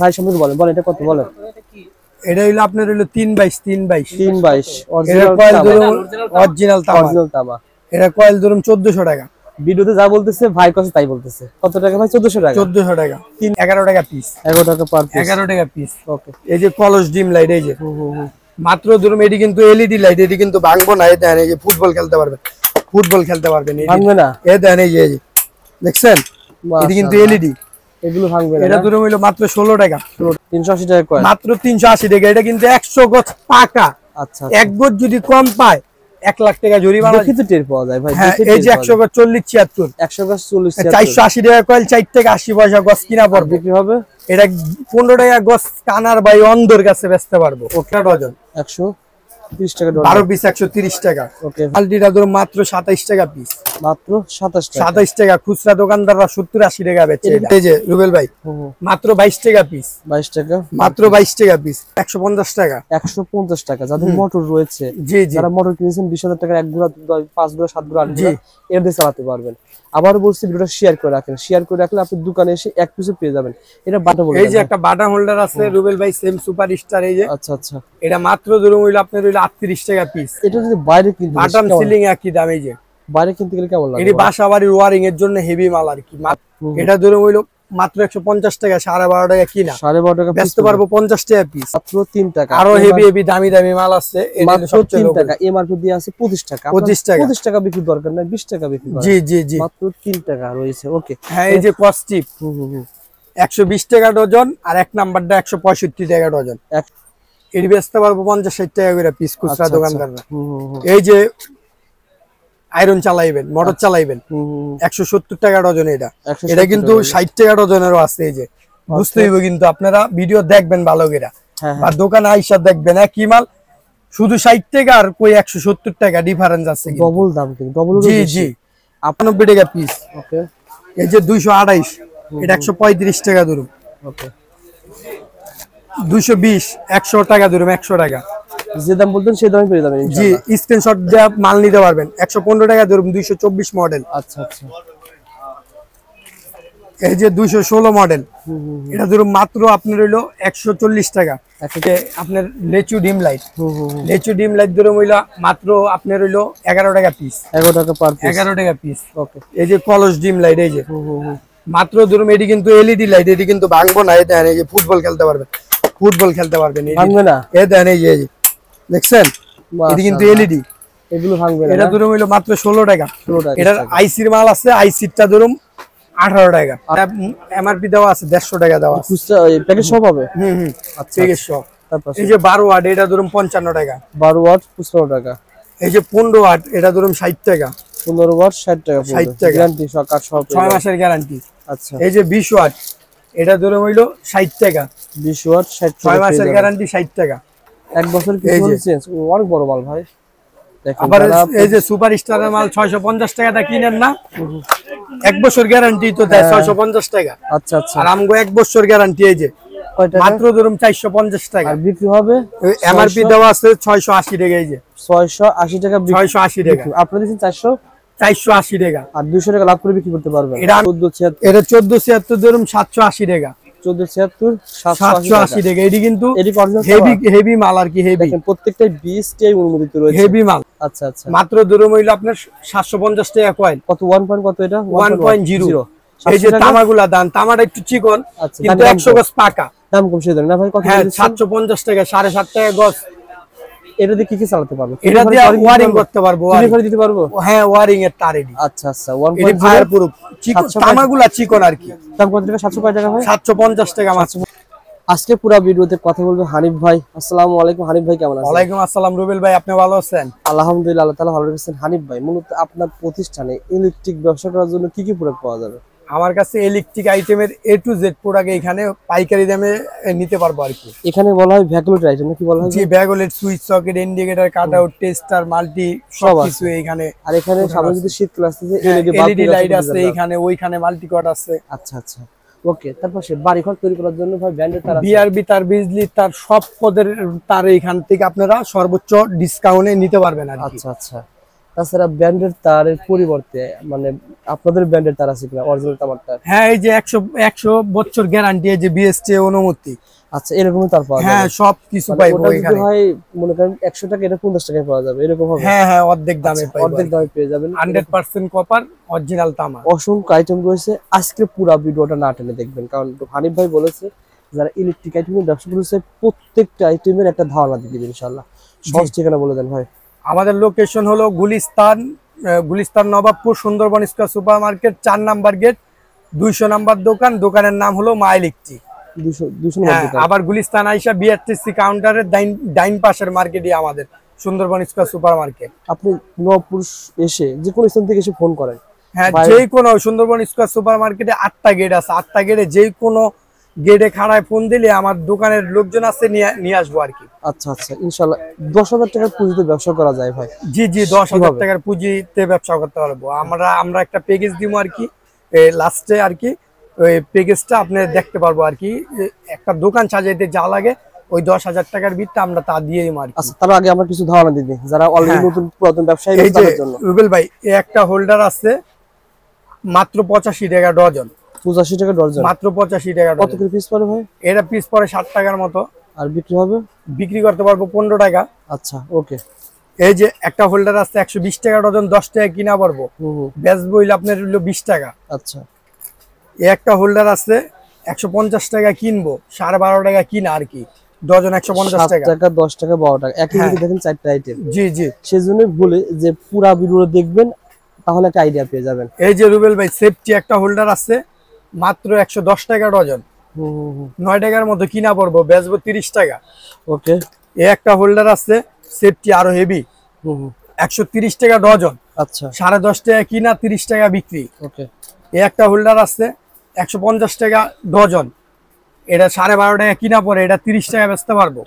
ভাই সম্পর্কে বলেন, বলেন এটা কত বলেন। এটা হলো আপনার হলো 322 অরিজিনাল তামা। এটা কয়েল ধরুন 1400 টাকা। ভিডিওতে যা বলতেছে ভাই কাছে তাই বলতেছে। কত টাকা ভাই? 1400 টাকা। 1400 টাকা। 11 টাকা পিস। 11 টাকা পার পিস। 11 টাকা পিস। ওকে। এই যে কলস ডিম লাইট, এই যে মাত্র ধরুন এটি কিন্তু এলইডি লাইট, এটি কিন্তু ভাঙবো না। এই দেখেন, এই যে ফুটবল খেলতে পারবেন, ভাঙবে না। এই দেখেন, এই যে দেখছেন, এটি কিন্তু এলইডি, এগুলো ভাঙবে না। এটা ধরুন হইলো মাত্র 16 টাকা। 380 টাকা কয়? মাত্র 380 টাকা। এটা কিন্তু 100 গজ পাকা। আচ্ছা, এক গজ যদি কম পায় 1 লাখ টাকা জরিমানা। দেখি তো টের পাওয়া যায় ভাই। এই যে 100 গজ 40 76, 100 গজ 40 480 টাকা কয়েল, 4 টাকা 80 পয়সা গজ কিনা পড়বে। বিক্রি হবে এটা 15 টাকা গজ কানার ভাই অন্ধর কাছে বেচতে পারবো। ওটা ডজন 130 টাকা ডজন, 12 পিস 130 টাকা। ওকে। আলটিটা ধরুন মাত্র 27 টাকা পিস। মাত্র 27 টাকা। 27 টাকা। খুচরা দোকানদাররা 70 80 টাকা বেচে। এই যে রুবেল ভাই, মাত্র 22 টাকা পিস। 22 টাকা। মাত্র 22 টাকা পিস। 150 টাকা। 150 টাকা। যাদের মোটর রয়েছে, জি জি, যারা মোটর কিনেছেন 20,000 টাকার 1 গুড়া 5 গুড়া 7 গুড়া 8 গুড়া এর দিয়ে চালাতে পারবেন। আবার বলছি ভিডিওটা শেয়ার করে রাখেন। শেয়ার করে রাখলে আপনি দোকানে এসে এক পিসে পেয়ে যাবেন। এটা বাটা হোল্ডার। এই যে একটা বাটা হোল্ডার আছে রুবেল ভাই, সেম সুপার স্টার। এই যে আচ্ছা আচ্ছা, এটা মাত্র ধরুন হইলো আপনার হইলো 38 টাকা পিস। এটা যদি বাইরে কিনতে বাটাম সিলিং একই দাম। এই যে বাইরে কিনতে গেলে কেমন লাগে? এটি বাসা বাড়ির ওয়ারিং এর জন্য হেভি মাল আর কি। এটা ধরুন হইলো মাত্র 150 টাকা, 12.5 টাকা কিনা, 12.5 টাকা বেচতে পারবো 50 টাকা পিস। মাত্র 3 টাকা। আরো হেভি হেভি দামি দামি মাল আছে, মাত্র 3 টাকা। এমআরপি দিয়ে আছে 25 টাকা। 25 টাকা বিক্রি দরকার নাই, 20 টাকা বিক্রি করেন। জি জি জি, মাত্র 3 টাকা রয়েছে। ওকে। হ্যাঁ, এই যে কস্টিপ 120 টাকা ডজন, আর এক নাম্বারটা 165 টাকা ডজন। এটি বেচতে পারবো 50-60 টাকা করে পিস খুচরা দোকানদাররা। এই যে আয়রন চালাইবেন, মোটর চালাইবেন, 170 টাকা ডজন। এটা কিন্তু 60 টাকা ডজনেরও আছে। এই যে বুঝতে হইব, কিন্তু আপনারা ভিডিও দেখবেন ভালো করে, আর দোকানে আইসা দেখবেন একই মাল, শুধু 60 টাকা আর কই 170 টাকা ডিফারেন্স আছে। ডবল দাম কিন্তু, ডবল। জি জি, 95 টাকা পিস। ওকে। এই যে 228, এটা 135 টাকা ধরুন। ওকে। 220, 100 টাকা ধরুন, 100 টাকা। যে দাম বলতেন সেই দামে পেয়ে যাবেন ইনশাআল্লাহ। জি, স্ক্রিনশট দিয়ে মাল নিতে পারবেন। 115 টাকা ধরুন, 224 মডেল। আচ্ছা আচ্ছা। এই যে 216 মডেল, এটা ধরুন মাত্র আপনার হইলো 140 টাকা। আপনার লেচু ডিম লাইট, লেচু ডিম লাইট ধরুন হইলো মাত্র আপনার হইলো 11 টাকা পিস। 11 টাকা পার পিস। 11 টাকা পিস। ওকে। এই যে কলস ডিম লাইট, এই যে মাত্র ধরুন এটি কিন্তু এলইডি লাইট, এটি কিন্তু ভাঙবো না। এই দেখেন, এই যে ফুটবল খেলতে পারবেন, ভাঙবে না। এই দেখেন, এই যে দেখছেন, এটি কিন্তু এলইডি, এগুলো ভাঙবে না। এটা ধরুন হইলো মাত্র 16 টাকা। এটার আইসির মাল আছে, আইসিটা ধরুন 18 টাকা। এমআরপি দেওয়া আছে 150 টাকা দেওয়া আছে। প্যাকেজ সব হবে। আচ্ছা, প্যাকেজ সব। এই যে 12 ওয়াট, এটা ধরুন 55 টাকা। 12 ওয়াট 15 টাকা। এই যে 15 ওয়াট, এটা ধরুন 60 টাকা। 15 ওয়াট 60 টাকা। 60 টাকা গ্যারান্টি সব 6 মাসের গ্যারান্টি। আচ্ছা। এই যে 20 ওয়াট, এটা ধরুন হইলো 60 টাকা। 20 ওয়াট 60 টাকা। 6 মাসের গ্যারান্টি, 60 টাকা। 1 বছর কি চেঞ্জ? অনেক বড় মাল ভাই। আবার এই যে সুপার স্টারের মাল 650 টাকাটা কিনেন না, 1 বছর গ্যারান্টি তো দেয় 650 টাকা। আচ্ছা আচ্ছা। আর আমগো 1 বছর গ্যারান্টি। এই যে মাত্র ধরুন 450 টাকা। আর বিক্রি হবে এমআরপি দেওয়া আছে 680 টাকা। এই যে 680 টাকা। 680 টাকা। আপনি দিচ্ছেন 480 টাকা। আর 200 টাকা লাভ করে বিক্রি করতে পারবেন। এটা 1476 ধরুন 780 টাকা। 1476 780 টাকা। এটি কিন্তু হেভি মাল আর কি। হেভি, প্রত্যেকটা বীজটাই অনুমোদিত রয়েছে, হেভি মাল। আচ্ছা আচ্ছা। মাত্র ধরুন হইলো আপনার 750 টাকা কয়েল। কত 1 পয়েন্ট কত এটা? 1.0। এই যে তামাগুলা দান, তামাটা একটু চিকন কিন্তু 100 গজ পাকা। দাম কম সেই না ভাই? কত? হ্যাঁ, 750 টাকা, 7.5 টাকা গজ। এটা দিয়ে কি চালাতে পারবো? এটা দিয়ে ওয়ারিং করতে পারবো, ওয়ারিং দিতে পারবো। হ্যাঁ, ওয়ারিং এর তার এডি। আচ্ছা আচ্ছা। 1.0 ফায়ার প্রুফ চিকন, তামাগুলা চিকন আর কি। দাম কত টাকা? 750 টাকা ভাই। 750 টাকা মাত্র। আজকে পুরো ভিডিওতে কথা বলবো হানিফ ভাই। আসসালামু আলাইকুম। হানিফ ভাই কেমন আছেন? ওয়ালাইকুম আসসালাম রুবেল ভাই, আপনি ভালো আছেন? আলহামদুলিল্লাহ, আল্লাহ তাআলা ভালো রেখেছেন। হানিফ ভাই, মূলত আপনার প্রতিষ্ঠানে ইলেকট্রিক ব্যবসা করার জন্য কি কি প্রোডাক্ট পাওয়া যাবে? আমার কাছে ইলেকট্রিক আইটেমের A to Z প্রোডাক্ট এখানে পাইকারি দামে নিতে পারবো আর কি। এখানে বলা হয় ভ্যাকুলেট আইটেম, কি বলা হয়? জি, ভ্যাকুলেট, switch socket, indicator, cutout, tester, multi সব কিছু এখানে। আর এখানে সামনে যদি শীত ক্লাস আছে, এলইডি লাইট আছে এখানে, ওইখানে মাল্টি কট আছে। আচ্ছা আচ্ছা। ওকে। তারপর সে বাড়িঘর তৈরি করার জন্য ভাই ব্র্যান্ডের তার আছে, বিআরবি তার, বিজলি তার, সব পদের তার এখান থেকে আপনারা সর্বোচ্চ ডিসকাউন্টে নিতে পারবেন আর কি। আচ্ছা আচ্ছা। তাছাড়া ব্র্যান্ডের তারের পরিবর্তে মানে আপনাদের ব্র্যান্ডের তার আছে কিনা অরিজিনাল তামার তার? হ্যাঁ, এই যে 100 বছর গ্যারান্টি, এই যে বিএসটি অনুমতি। আচ্ছা, এরকমই তার পাওয়া যাবে? হ্যাঁ, সব কিছু মানে পাইবো ওটা যদি এখানে। হয় মনে করেন 100 টাকা, এটা 50 টাকায় পাওয়া যাবে, এরকম হবে? হ্যাঁ হ্যাঁ, অর্ধেক দামে আচ্ছা, পাইবো, অর্ধেক দামে পেয়ে যাবেন। 100% কপার, অরিজিনাল তামা। অসংখ্য আইটেম রয়েছে, আজকে পুরো ভিডিওটা না টেনে দেখবেন, কারণ হানিফ ভাই বলেছে যারা ইলেকট্রিক আইটেমের ব্যবসা করছে প্রত্যেকটা আইটেমের একটা ধারণা দিয়ে দিবেন ইনশাআল্লাহ। সহজ ঠিকানা বলে দেন ভাই। আমাদের লোকেশন হলো Gulistan Nawabpur, Sundarban square super market, 4 number gate, 200 number দোকান। দোকানের নাম হলো মা ইলেকট্রিক। 200 নম্বর দোকান। আবার গুলিস্তান আইসা বিআরটিসি কাউন্টারের ডাইন পাশের মার্কেটই আমাদের সুন্দরবন স্কয়ার সুপার মার্কেট। আপনি নবপুর এসে যে কোনো স্থান থেকে এসে ফোন করেন। হ্যাঁ, যে কোনো সুন্দরবন স্কয়ার সুপার মার্কেটে 8টা গেট আছে, 8টা গেটে যে কোনো গেটে খাড়ায় ফোন দিলে আমার দোকানের লোকজন আছে, নিয়ে আসবো আর কি। আচ্ছা আচ্ছা, ইনশাআল্লাহ 10,000 টাকার পুঁজিতে ব্যবসা করা যায় ভাই? জি জি, 10,000 টাকার পুঁজিতে ব্যবসা করতে পারবো। আমরা একটা প্যাকেজ দিব আর কি, লাস্টে আর কি। ওই প্যাকেজটা আপনি দেখতে পারবো আর কি। একটা দোকান সাজাইতে যা লাগে ওই 10,000 টাকার বিলটা আমরা তা দিয়ে দিই আর কি। আচ্ছা, তার আগে আমরা কিছু ধারণা দিই যারা অলরেডি নতুন পুরাতন ব্যবসায়ী এই যে জন্য। রুবেল ভাই, এই একটা হোল্ডার আছে মাত্র 85 টাকা ডজন। 85 টাকা ডজন? মাত্র 85 টাকা কত ডজন। করে পিস পড়ে ভাই? এটা পিস পরে 60 টাকার মতো। আর বিক্রি হবে? বিক্রি করতে পারবো 15 টাকা। আচ্ছা, ওকে। এই যে একটা হোল্ডার আছে 120 টাকা ডজন, 10 টাকা কিনা পারবো, বেচবো হইলে আপনার হইলো 20 টাকা। আচ্ছা। এই একটা হোল্ডার আছে 150 টাকা কিনবো, 12.5 টাকা কিনা আর কি, ডজন 150 টাকা। 10 টাকা 12 টাকা একই যদি দেখেন 4টা আইটেম। জি জি, সেজন্য বলে যে পুরা ভিডিও দেখবেন, তাহলে একটা আইডিয়া পেয়ে যাবেন। এই যে রুবেল ভাই, সেফটি একটা হোল্ডার আছে মাত্র 110 টাকা ডজন, 9 টাকার মতো কিনা পড়বো, বেচবো 30 টাকা। ওকে। এই একটা হোল্ডার আছে সেফটি আরো হেভি, 130 টাকা ডজন। আচ্ছা। 10.5 টাকা কিনা, 30 টাকা বিক্রি। ওকে। এই একটা হোল্ডার আছে 150 টাকা ডজন, এটা 12.5 টাকা কিনা পড়ে, এটা 30 টাকা বেচতে পারবো।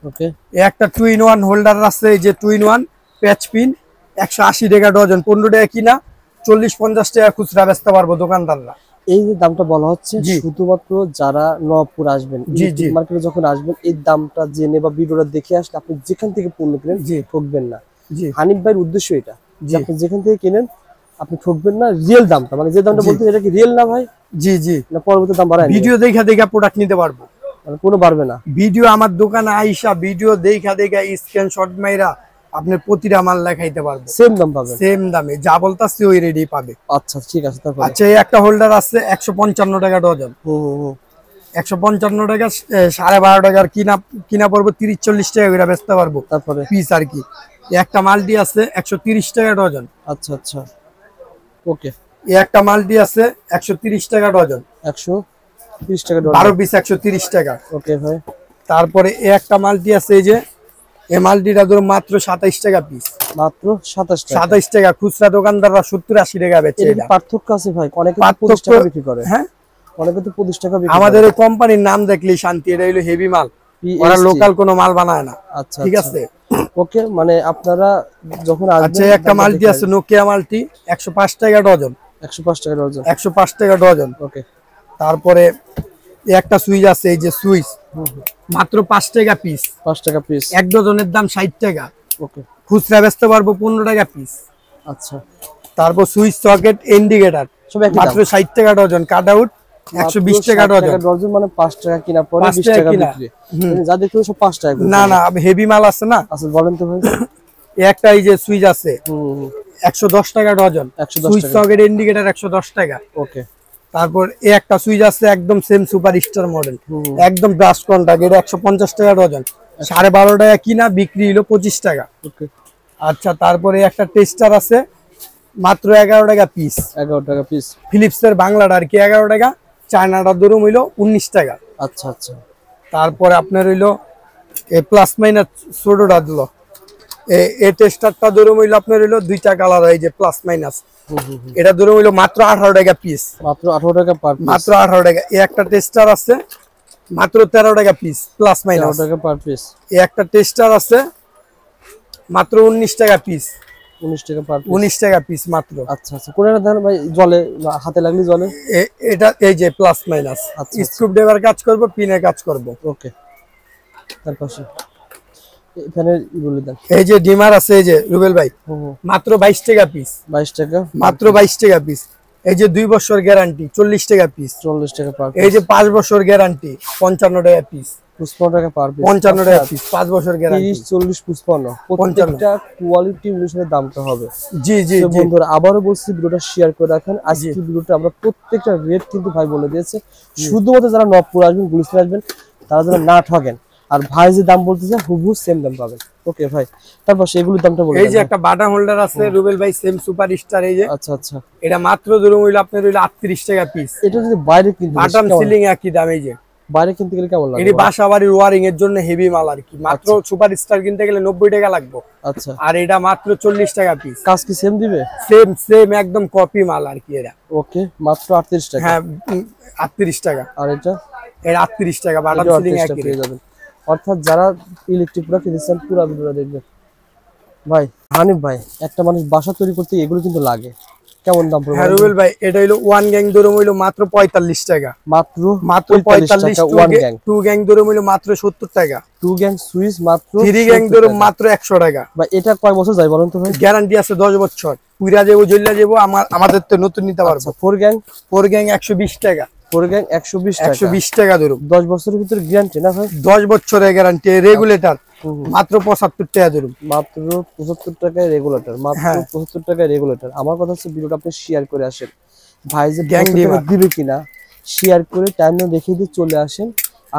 ওকে। এই একটা 2-in-1 হোল্ডার আছে, এই যে 2-in-1 প্যাচ পিন, 180 টাকা ডজন, 15 টাকা কিনা, 40-50 টাকা খুচরা বেচতে পারবো দোকানদাররা। এই যে দামটা বলা হচ্ছে শুধুমাত্র যারা নবপুর আসবেন, মার্কেটে যখন আসবেন, এই দামটা জেনে বা ভিডিওটা দেখে আসলে আপনি যেখান থেকে পণ্য কিনেন ঠকবেন না। হানিফ ভাইয়ের উদ্দেশ্য এটা যে আপনি যেখান থেকে কিনেন আপনি ঠকবেন না, রিয়েল দামটা, মানে যে দামটা বলতে এটা কি রিয়েল না ভাই? জি জি, না পরবর্তী দাম বাড়ায়? ভিডিও দেখা প্রোডাক্ট নিতে পারবো, মানে কোনো বাড়বে না। ভিডিও আমার দোকানে আইসা ভিডিও দেখা স্ক্রিনশট মাইরা আপনি প্রতিটা মাল লেখাইতে পারবো, সেম দাম পাবেন, সেম দামে যা বলতাছি ওই রেডি পাবে। আচ্ছা, ঠিক আছে। তারপর আচ্ছা, এই একটা হোল্ডার আছে 155 টাকা ডজন, 155 টাকা, 12.5 টাকার কিনা পড়বো, 30-40 টাকা করে বেচতে পারবো তারপরে পিস আর কি। একটা মাল্টি আছে 130 টাকা ডজন। আচ্ছা আচ্ছা, ওকে। এই একটা মাল্টি আছে 130 টাকা ডজন, 130 টাকা ডজন, 12 পিস 130 টাকা। ওকে ভাই। তারপরে এই একটা মাল্টি আছে, এই যে এই মাল্টিটা ধরো মাত্র 27 টাকা পিস, মাত্র 27 টাকা। খুচরা দোকানদাররা 70-80 টাকা বেচে। এটা পার্থক্য আছে ভাই, অনেকে 25 টাকা বিক্রি করে। হ্যাঁ, অনেকে তো 25 টাকা বিক্রি করে। আমাদের এই কোম্পানির নাম দেখলেই শান্তি, এটা হলো হেভি মাল, ওরা লোকাল কোনো মাল বানায় না। আচ্ছা, ঠিক আছে, ওকে। মানে আপনারা যখন আসবেন। আচ্ছা, একটা মাল্টি আছে নোকিয়া মাল্টি 105 টাকা ডজন, 105 টাকা ডজন, 105 টাকা ডজন। ওকে। তারপরে একটা সুইচ আছে, এই যে সুইচ মাত্র 5 টাকা পিস, 5 টাকা পিস, এক ডজনের দাম 60 টাকা। ওকে। খুচরা বেচতে পারবো 15 টাকা পিস। আচ্ছা। তারপর সুইচ সকেট ইন্ডিকেটর মাত্র 60 টাকা ডজন, কাট আউট 120 টাকা ডজন, মানে 5 টাকা কিনা পরে 20 টাকা বিক্রি। যা দেখতে সব 5 টাকা। না না, হেভি মাল আছে না। আচ্ছা, বলেন তো ভাই। একটা এই যে সুইচ আছে 110 টাকা ডজন, সুইচ সকেট ইন্ডিকেটর 110 টাকা। ওকে। তারপর এই একটা সুইচ আছে একদম সেম সুপার স্টার মডেল, একদম ব্রাশ কন্টাক্ট, এটা 150 টাকা ডজন, 12.5 টাকা কিনা, বিক্রি হলো 25 টাকা। ওকে। আচ্ছা, তারপরে একটা টেস্টার আছে মাত্র 11 টাকা পিস, 11 টাকা পিস, ফিলিপসের বাংলাটা আর কি 11 টাকা, চায়নাটার দরুম হইলো 19 টাকা। আচ্ছা আচ্ছা। তারপরে আপনার হইলো এই প্লাস মাইনাস ছোটটা দিল, এই টেস্টারটা দরুম হইলো আপনার হইলো 2টা কালার, এই যে প্লাস মাইনাস, এটা দরুম হইলো মাত্র 18 টাকা পিস, মাত্র 18 টাকা পার পিস, মাত্র 18 টাকা। এই একটা টেস্টার আছে মাত্র 13 টাকা পিস, প্লাস মাইনাস 13 টাকা পার পিস। এই একটা টেস্টার আছে মাত্র 19 টাকা পিস, 19 টাকা পার পিস, 19 টাকা পিস মাত্র। আচ্ছা আচ্ছা, কোনটা দেন ভাই? জলে হাতে লাগলে জলে? এটা এই যে প্লাস মাইনাস, স্ক্রু ড্রাইভার কাজ করব, পিনের কাজ করব। ওকে। তারপর এখানে বলে দেন। এই যে ডিমার আছে এই যে রুবেল ভাই, মাত্র 22 টাকা পিস। 22 টাকা মাত্র 22 টাকা পিস। এই যে 2 বছর গ্যারান্টি 40 টাকা পিস। 40 টাকা পার। এই যে 5 বছর গ্যারান্টি 55 টাকা পিস। 55 টাকা পার পিস। 55 টাকা পিস 5 বছর গ্যারান্টি। 30 40 55 প্রত্যেকটা কোয়ালিটি অনুসারে দামটা হবে। জি জি জি বন্ধুরা আবারও বলছি ভিডিওটা শেয়ার করে রাখেন। আজকে ভিডিওটা আমরা প্রত্যেকটা রেট কিন্তু ভাই বলে দিয়েছে, শুধুমাত্র যারা নবপুর আসবেন গুলিস্তান আসবেন তারা যেন না ঠকেন। আর ভাই যে দাম বলতেছে হুবহু সেম দাম পাবেন। ওকে ভাই, তারপর সেগুলোর দামটা বলে। এই যে একটা বাটাম হোল্ডার আছে রুবেল ভাই, সেম সুপার স্টার। এই যে আচ্ছা আচ্ছা, এটা মাত্র ধরুন হইলো আপনার হইলো 38 টাকা পিস। এটা যদি বাইরে কিনতে বাটাম সিলিং একই দাম। এই যে বাইরে কিনতে গেলে কেমন লাগবে? এটি বাসা বাড়ির ওয়ারিং এর জন্য হেভি মাল আর কি। মাত্র সুপার স্টার কিনতে গেলে 90 টাকা লাগবে। আচ্ছা, আর এটা মাত্র 40 টাকা পিস। কাজ কি সেম দিবে? সেম সেম একদম কপি মাল আর কি এটা। ওকে, মাত্র 38 টাকা। হ্যাঁ 38 টাকা। আর এটা 38 টাকা বাটাম সিলিং একই পেয়ে যাবেন। অর্থাৎ যারা ইলেকট্রিক প্রোডাক্ট দিচ্ছেন পুরো ভিডিওটা দেখবেন। ভাই হানিফ ভাই, একটা মানুষ বাসা তৈরি করতে এগুলো কিন্তু লাগে, কেমন দাম পড়বে? হ্যাঁ রুবেল ভাই, এটা হলো ওয়ান গ্যাং ধরুন হইলো মাত্র 45 টাকা। মাত্র 45 টাকা ওয়ান গ্যাং। টু গ্যাং ধরুন হইলো মাত্র 70 টাকা। টু গ্যাং সুইচ মাত্র। থ্রি গ্যাং ধরুন মাত্র 100 টাকা। ভাই এটা কয় বছর যায় বলেন তো ভাই? গ্যারান্টি আছে 10 বছর। পুরা যাবো জ্বললা যাবো, আমাদের তো নতুন নিতে পারবো। Four gang? ফোর গ্যাং 120 টাকা। ফোর গ্যাং 120 টাকা। 120 টাকা ধরুন। 10 বছরের ভিতরে গ্যারান্টি না ভাই? 10 বছরের গ্যারান্টি। রেগুলেটর মাত্র 75 টাকা ধরুন। মাত্র 75 টাকায় রেগুলেটর। মাত্র 75 টাকায় রেগুলেটর। আমার কথা হচ্ছে ভিডিওটা আপনি শেয়ার করে আসেন। ভাই যে গ্যাং দিবে কিনা শেয়ার করে টাইমে দেখিয়ে দিয়ে চলে আসেন।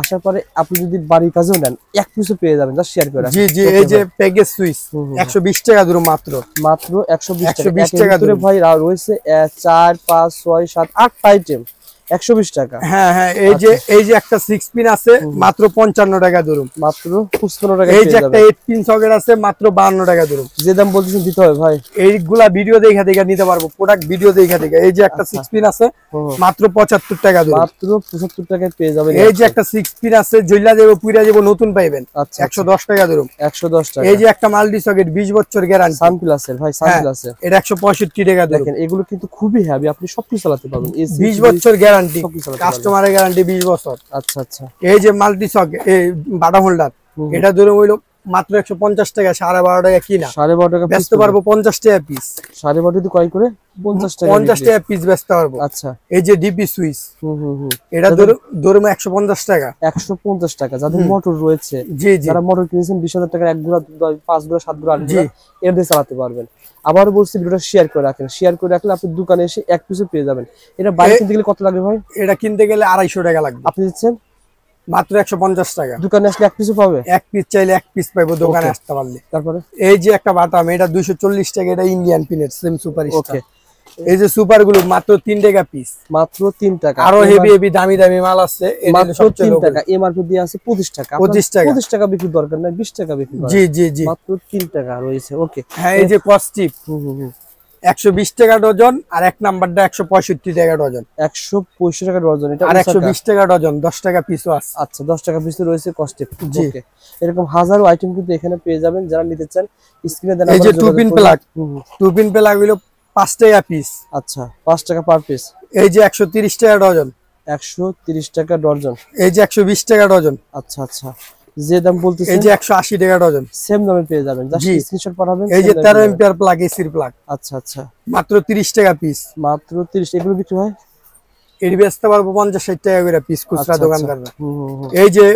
আসার পরে আপনি যদি বাড়ির কাজেও নেন এক পিসও পেয়ে যাবেন, যা শেয়ার করে। জি জি, এই যে প্যাকেজ সুইচ 120 টাকা ধরুন। মাত্র 120 টাকা ধরে ভাই রয়েছে 4 5 6 7 8 আইটেম 120 টাকা। হ্যাঁ হ্যাঁ, এই যে একটা 6 পিন আছে মাত্র 55 টাকা ধরুন। মাত্র 55 টাকা। এই যে একটা 8 পিন সকেট আছে মাত্র 52 টাকা ধরুন। যে দাম বলতেছেন দিতে হবে ভাই। এইগুলা ভিডিও দেখা দেখা নিতে পারবো, প্রোডাক্ট ভিডিও দেখা দেখা। এই যে একটা 6 পিন আছে মাত্র 75 টাকা ধরুন। মাত্র 75 টাকায় পেয়ে যাবেন। এই যে একটা 6 পিন আছে জইলা যাবে পুরা যাবে নতুন পাইবেন। 110 টাকা ধরুন। 110 টাকা। এই যে একটা মাল্টি সকেট 20 বছর গ্যারান্টি সানপ্লাসের ভাই, সানপ্লাসের। এটা 165 টাকা ধরুন। দেখেন এগুলো কিন্তু খুবই হেভি, আপনি সবকিছু চালাতে পারবেন। 20 বছর গ্যারান্টি, কাস্টমারের গ্যারান্টি 20 বছর। আচ্ছা আচ্ছা। এই যে মাল্টি সকেট এই বাটাম হোল্ডার, এটা ধরে হইলো মাত্র 150 টাকা। 12.5 টাকা কিনা, 12.5 টাকা বেচতে পারবো 50 টাকা পিস। 12.5 যদি কয় করে 50 টাকা। 50 টাকা পিস বেচতে পারবো। আচ্ছা। এই যে ডিপি সুইচ, এটা ধরুন 150 টাকা। 150 টাকা। যাদের মোটর রয়েছে, জি জি, যারা মোটর কিনেছেন 20,000 টাকার 1 গুড়া 5 গুড়া 7 গুড়া 8 গুড়া এর দিয়ে চালাতে পারবেন। আবার বলছি ভিডিওটা শেয়ার করে রাখেন। শেয়ার করে রাখলে আপনি দোকানে এসে এক পিসও পেয়ে যাবেন। এটা বাইরে কিনতে গেলে কত লাগবে ভাই? এটা কিনতে গেলে 250 টাকা লাগবে। আপনি দিচ্ছেন মাত্র 150 টাকা। দোকানে আসলে এক পিসও পাবে? এক পিস চাইলে এক পিস পাইবো দোকানে আসতে পারলে। তারপরে এই যে একটা বাটাম, এটা 240 টাকা। এটা ইন্ডিয়ান পিনের সেম সুপার স্টার। ওকে। এই যে সুপার গুলো মাত্র 3 টাকা পিস। মাত্র 3 টাকা। আরো হেভি হেভি দামি দামি মাল আছে, মাত্র 3 টাকা। এমআরপি দিয়ে আছে 25 টাকা। 25 টাকা বিক্রি দরকার নাই, 20 টাকা বিক্রি করেন। জি জি জি, মাত্র 3 টাকা রয়েছে। ওকে। হ্যাঁ, এই যে কস্টিপ 120 টাকা ডজন। আর এক নাম্বারটা 165 টাকা ডজন। 165 টাকা ডজন। এটা আর 120 টাকা ডজন, 10 টাকা পিসও আছে। আচ্ছা, 10 টাকা পিস রয়েছে কস্টিপ। ওকে। এরকম হাজারো আইটেম কিন্তু এখানে পেয়ে যাবেন। যারা নিতে চান স্ক্রিনে দেন। এই যে two pin plug, two pin plug হলো 5 টাকা পিস। আচ্ছা, 5 টাকা পার পিস। এই যে 130 টাকা ডজন। 130 টাকা ডজন। এই যে 120 টাকা ডজন। আচ্ছা আচ্ছা, যে দাম বলতেছেন এই যে 180 টাকা ডজন। সেম দামে পেয়ে যাবেন। জাস্ট স্ক্রিনশট পাঠাবেন। এই যে 13 এম্পিয়ার প্লাগ, এসির প্লাগ। আচ্ছা আচ্ছা, মাত্র 30 টাকা পিস। মাত্র 30। এগুলো বিক্রি হয়? এর বেচতে পারবো 50-60 টাকা করে পিস খুচরা দোকানদাররা। এই যে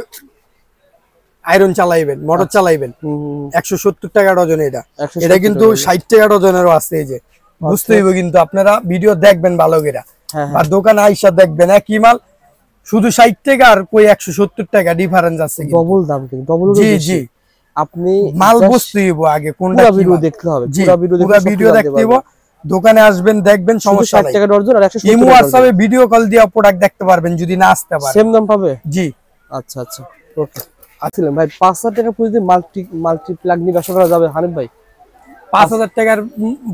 আয়রন চালাইবেন, মোটর চালাইবেন 170 টাকা ডজন। এটা কিন্তু 60 টাকা ডজনেরও আছে। এই যে বুঝতে হইব, কিন্তু আপনারা ভিডিও দেখবেন ভালো করে। আর দোকানে আইসা দেখবেন একই মাল, শুধু 60 টাকা আর কই 170 টাকা ডিফারেন্স আছে। ডবল দাম কিন্তু, ডবল। জি জি, আপনি মাল বুঝতে হইব আগে কোনটা। ভিডিও দেখতে হবে, পুরো ভিডিও দেখতে হইব। দোকানে আসবেন দেখবেন, সমস্যা নাই। 60 টাকা ডজন আর 170 ইমো হোয়াটসঅ্যাপে ভিডিও কল দিয়া প্রোডাক্ট দেখতে পারবেন যদি না আসতে পারে। সেম দাম পাবে? জি। আচ্ছা আচ্ছা, ওকে। আসলে ভাই 5000 টাকা পুঁজি মাল্টি প্লাগ নিয়ে ব্যবসা করা যাবে হানিফ ভাই? 5000 টাকার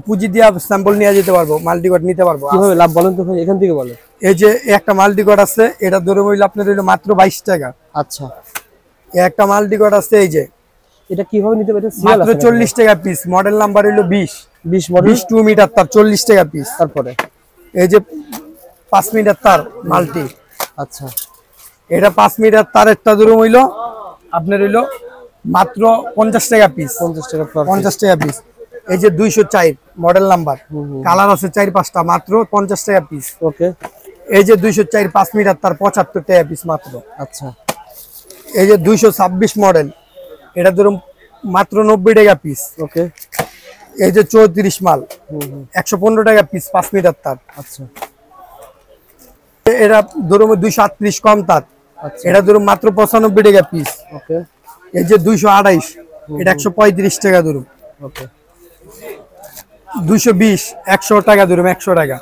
পুঁজি দিয়া স্যাম্পল নিয়ে যেতে পারবো, মাল্টিকট নিতে পারবো। কিভাবে লাভ বলেন তো ভাই, এখান থেকে বলেন। এই যে একটা মাল্টিকট আছে, এটা ধরে হইলো আপনার হইলো মাত্র 22 টাকা। আচ্ছা, একটা মাল্টিকট আছে, এই যে এটা কিভাবে নিতে পারে? মাত্র 40 টাকা পিস। মডেল নাম্বার হইলো 20 মডেল, 20 2 মিটার তার 40 টাকা পিস। তারপরে এই যে 5 মিটার তার মাল্টি। আচ্ছা, এটা 5 মিটার তারেরটা ধরুন হইলো আপনার হইলো মাত্র 50 টাকা পিস। 50 টাকা 50 টাকা পিস। এই যে 204 মডেল নাম্বার, কালার আছে 4-5টা, মাত্র 50 টাকা পিস। ওকে। এই যে 204 5 মিটার, তার 75 টাকা পিস মাত্র। আচ্ছা। এই যে 226 মডেল, এটা ধরুন মাত্র 90 টাকা পিস। ওকে। এই যে 34 মাল, 115 টাকা পিস 5 মিটার তার। আচ্ছা। এটা ধরুন 238 কম তার, এটা ধরুন মাত্র 95 টাকা পিস। ওকে। এই যে 228, এটা 135 টাকা ধরুন। ওকে। 220 100 টাকা ধরুন, 100 টাকা।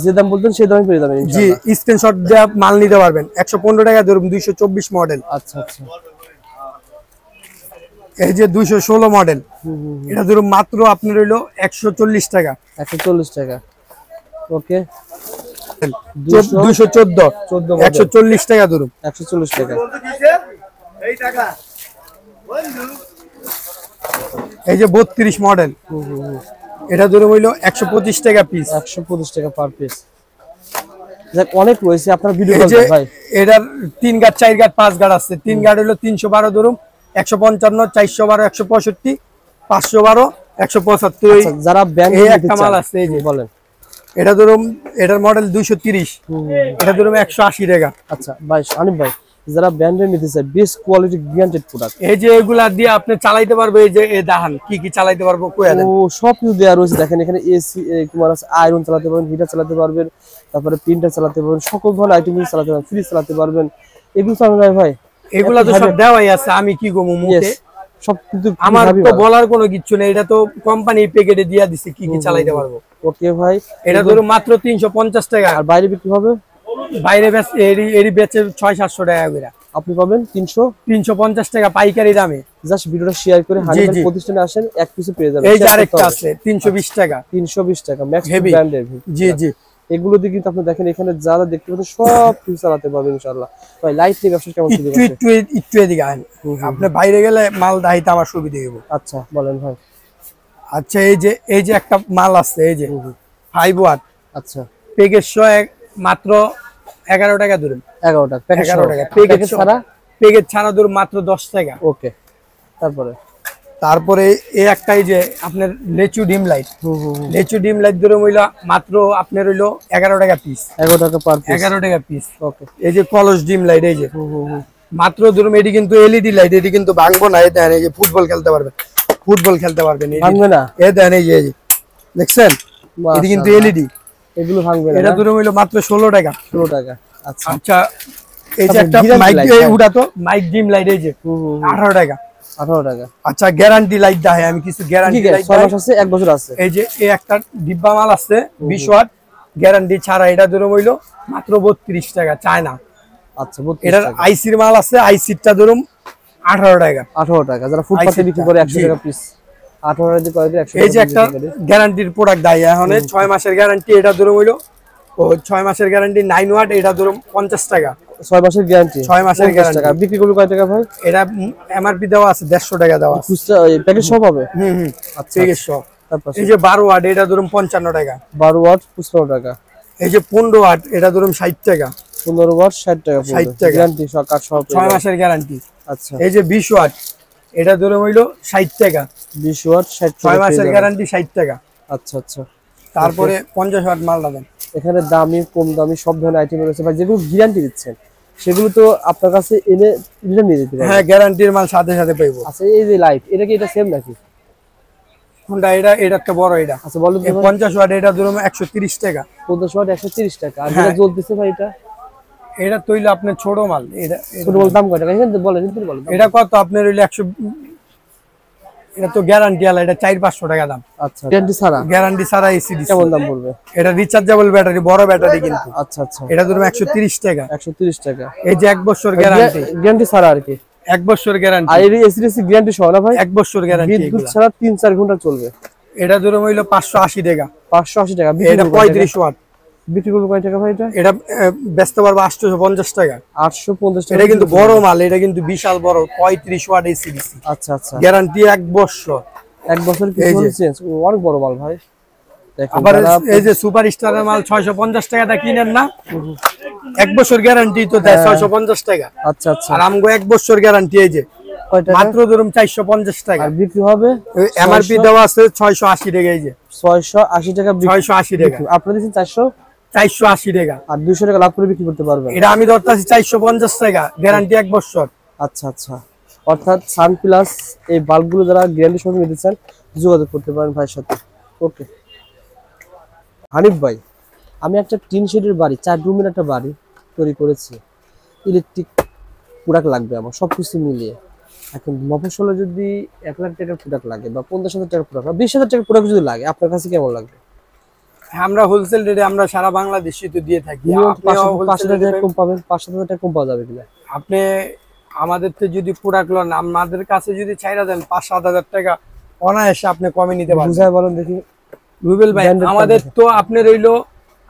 যে দাম বলতেন সেই দামে পেয়ে যাবেন জি, ইনশাআল্লাহ। স্ক্রিনশট দিয়ে মাল নিতে পারবেন। 115 টাকা ধরুন, 224 মডেল। আচ্ছা আচ্ছা। এই যে 216 মডেল, এটা ধরুন মাত্র আপনার হইলো 140 টাকা। 140 টাকা। ওকে। 214 140 টাকা ধরুন। 140 টাকা। এই যে 32 মডেল, এটা ধরুন হইলো 125 টাকা পিস। 125 টাকা পার পিস। দেখ অনেক রয়েছে আপনার ভিডিও এই যে ভাই। এটার 3 গাট 4 গাট 5 গাট আছে। 3 গাট হলো 312 ধরুন, 155 412 165 512 175। আচ্ছা, যারা ব্যাংক এই নিতে একটা মাল চান আছে, এই যে বলেন। এটা ধরুন, এটার মডেল 230, এটা ধরুন 180 টাকা। আচ্ছা ভাই আনিফ ভাই, যারা ব্র্যান্ডের নিতে চায় বেস্ট কোয়ালিটি গ্যারান্টেড প্রোডাক্ট, এই যে এগুলা দিয়ে আপনি চালাইতে পারবে। এই যে এই দাহান কি কি চালাইতে পারবো কইয়া দেন। ও সব কিছু দেওয়া রয়েছে। দেখেন এখানে এসি কুমার আছে, আয়রন চালাতে পারবেন, হিটার চালাতে পারবেন, তারপরে প্রিন্টার চালাতে পারবেন, সকল ধরনের আইটেম চালাতে পারবেন, ফ্রিজ চালাতে পারবেন। এগুলো চালানো যায় ভাই। এগুলা তো সব দেওয়াই আছে, আমি কি কমু মুখে। সব কিন্তু আমার তো বলার কোনো কিছু নেই, এটা তো কোম্পানি প্যাকেটে দিয়া দিছে কি কি চালাইতে পারবো। ওকে ভাই, এটা ধরুন মাত্র 350 টাকা। আর বাইরে বিক্রি হবে বাইরে এরি বেচে 600-700 টাকা করে। আপনি পাবেন 350 টাকা পাইকারি দামে। জাস্ট ভিডিওটা শেয়ার করে হানিফ প্রতিষ্ঠানে আসেন, এক পিসে পেয়ে যাবেন। এই যে আরেকটা আছে 320 টাকা। 320 টাকা ম্যাক্স ব্র্যান্ডের। জি জি। এগুলো দিয়ে কিন্তু আপনি দেখেন এখানে যারা দেখতে পাচ্ছেন সব কিছু চালাতে পারবেন ইনশাআল্লাহ। ভাই লাইট নিয়ে ব্যবসা কেমন চলছে? একটু এদিকে আন, আপনি বাইরে গেলে মাল দাইতে আমার সুবিধা হবে। আচ্ছা বলেন ভাই। আচ্ছা, এই যে একটা মাল আছে, এই যে 5 ওয়াট। আচ্ছা, প্যাকেজ মাত্র 11 টাকা ধরুন। 11 টাকা 11 টাকা প্যাকেজ ছাড়া ধরুন মাত্র 10 টাকা। ওকে। তারপরে এই একটা, এই যে আপনার লেচু ডিম লাইট, লেচু ডিম লাইট ধরুন হইলো মাত্র আপনার হইলো 11 টাকা পিস। 11 টাকা পার পিস। 11 টাকা পিস। ওকে। এই যে কলস ডিম লাইট, এই যে মাত্র ধরুন, এটি কিন্তু এলইডি লাইট, এটি কিন্তু ভাঙবো না। এই দেখেন, এই যে ফুটবল খেলতে পারবেন, ভাঙবে না। এই দেখেন, এই যে দেখছেন, এটি কিন্তু এলইডি, এগুলো ভাঙবে না। এটা ধরুন হইলো মাত্র 16 টাকা। 16 টাকা। আচ্ছা আচ্ছা, এই যে একটা মাইক, উঠা তো মাইক ডিম লাইট, এই যে 18 টাকা। 18 টাকা। আচ্ছা, গ্যারান্টি লাইট দেখাই আমি কিছু। গ্যারান্টি লাইট 6 মাস আছে, 1 বছর আছে। এই যে এই একটা ডিব্বা মাল আছে 20 ওয়াট গ্যারান্টি ছাড়া, এটা ধরুন হইলো মাত্র 32 টাকা, চায়না। আচ্ছা, 32 এটার টাকা। আইসির মাল আছে, আইসিটা ধরুন 18 টাকা। 18 টাকা। যারা ফুটপাতে বিক্রি করে 100 টাকা পিস, 18 টাকা দিয়ে করে 100 টাকা। এই যে একটা গ্যারান্টির প্রোডাক্ট দেয় এখন, 6 মাসের গ্যারান্টি, এটা ধরুন হইলো 6 মাসের গ্যারান্টি 9 ওয়াট, এটা ধরুন 50 টাকা। 6 মাসের গ্যারান্টি। 6 মাসের গ্যারান্টি। টাকা বিক্রি করবে কয় টাকা ভাই? এটা এমআরপি দেওয়া আছে 150 টাকা দেওয়া আছে। খুচরা প্যাকেজ সব হবে? আচ্ছা, প্যাকেজ সব। এই যে 12 ওয়াট, এটা ধরুন 55 টাকা। 12 ওয়াট 55 টাকা। এই যে 15 ওয়াট, এটা ধরুন 60 টাকা। 15 ওয়াট 60 টাকা। 60 টাকা গ্যারান্টি সব কাজ সব 6 মাসের গ্যারান্টি। আচ্ছা। এই যে 20 ওয়াট, এটা ধরুন হইলো 60 টাকা। 20 ওয়াট 60 টাকা। 6 মাসের গ্যারান্টি 60 টাকা। আচ্ছা আচ্ছা। তারপরে 50 ওয়াট মাল দেন। এখানে দামি কম দামি সব ধরনের আইটেম রয়েছে ভাই। যেগুলো গ্যারান্টি দিচ্ছেন সেগুলো তো আপনার কাছে এনে রিটার্ন নিয়ে দিতে পারবেন। হ্যাঁ, গ্যারান্টির মাল সাথে সাথে পাইবো। আচ্ছা, এই যে লাইট, এটা কি এটা সেম নাকি? কোনটা? এটা একটা বড়। এটা আচ্ছা বলেন। 50 ওয়াট, এটা ধরুন 130 টাকা। 50 ওয়াট 130 টাকা। আর যেটা জ্বলতেছে ভাই, এটা তৈলে আপনার ছোট মাল। এটা ছোট মাল দাম কত টাকা? এখানে বলেন, বলেন। এটা কত আপনার হইলো 100। এটা তো গ্যারান্টি আলা, এটা 400-500 টাকা দাম। আচ্ছা, গ্যারান্টি ছাড়া এসি দিছে। কেমন দাম পড়বে? এটা রিচার্জেবল ব্যাটারি, বড় ব্যাটারি কিন্তু। আচ্ছা আচ্ছা। এটা ধরুন 130 টাকা। 130 টাকা। এই যে 1 বছর গ্যারান্টি ছাড়া আর কি। 1 বছর গ্যারান্টি। আর এই এসি গ্যারান্টি সহ না ভাই? 1 বছর গ্যারান্টি। বিদ্যুৎ ছাড়া 3-4 ঘন্টা চলবে। এটা ধরুন হইলো 580 টাকা। 580 টাকা। এটা 35 ওয়াট। বিক্রি করবে কয় টাকা ভাই এটা? এটা বেচতে পারবো 850 টাকা। 850 টাকা। এটা কিন্তু বড় মাল, এটা কিন্তু বিশাল বড় 35 ওয়াট এসি দিছি। আচ্ছা আচ্ছা। গ্যারান্টি 1 বছর। 1 বছর কিছু চেঞ্জ। অনেক বড় মাল ভাই। দেখেন আবার এই যে সুপার স্টারের মাল 650 টাকাটা কিনেন না, 1 বছর গ্যারান্টি তো দেয় 650 টাকা। আচ্ছা আচ্ছা। আর আমগো 1 বছর গ্যারান্টি। এই যে মাত্র ধরুন 450 টাকা। আর বিক্রি হবে এমআরপি দেওয়া আছে 680 টাকা। এই যে 680 টাকা, 680 টাকা আপনারা দিচ্ছেন 480 টাকা। আর 200 টাকা লাভ করে বিক্রি করতে পারবেন। এটা আমি ধরতাছি 450 টাকা, গ্যারান্টি 1 বছর। আচ্ছা আচ্ছা, অর্থাৎ সানপ্লাস এই বাল্বগুলো যারা গ্যারান্টি সহ নিতে চান যোগাযোগ করতে পারেন ভাইয়ের সাথে। ওকে হানিফ ভাই, আমি একটা টিন শেডের বাড়ি, 4 রুমের একটা বাড়ি তৈরি করেছি। ইলেকট্রিক প্রোডাক্ট লাগবে আমার সবকিছু মিলিয়ে। এখন মফস্বলে যদি 1 লাখ টাকার প্রোডাক্ট লাগে বা 50,000 টাকার প্রোডাক্ট বা 20,000 টাকার প্রোডাক্ট যদি লাগে, আপনার কাছে কেমন লাগবে? আমরা হোলসেল রেটে আমরা সারা বাংলাদেশে তো দিয়ে থাকি। 5,000 টাকা কম পাবেন, 5,000 টাকা কম পাওয়া যাবে কিনা? আপনি আমাদের তো যদি প্রোডাক্ট লন, আমাদের কাছে যদি চাইরা দেন 5-7,000 টাকা অনায়াসে আপনি কমে নিতে পারবেন। বুঝায় বলেন দেখি রুবেল ভাই, আমাদের তো আপনি রইলো,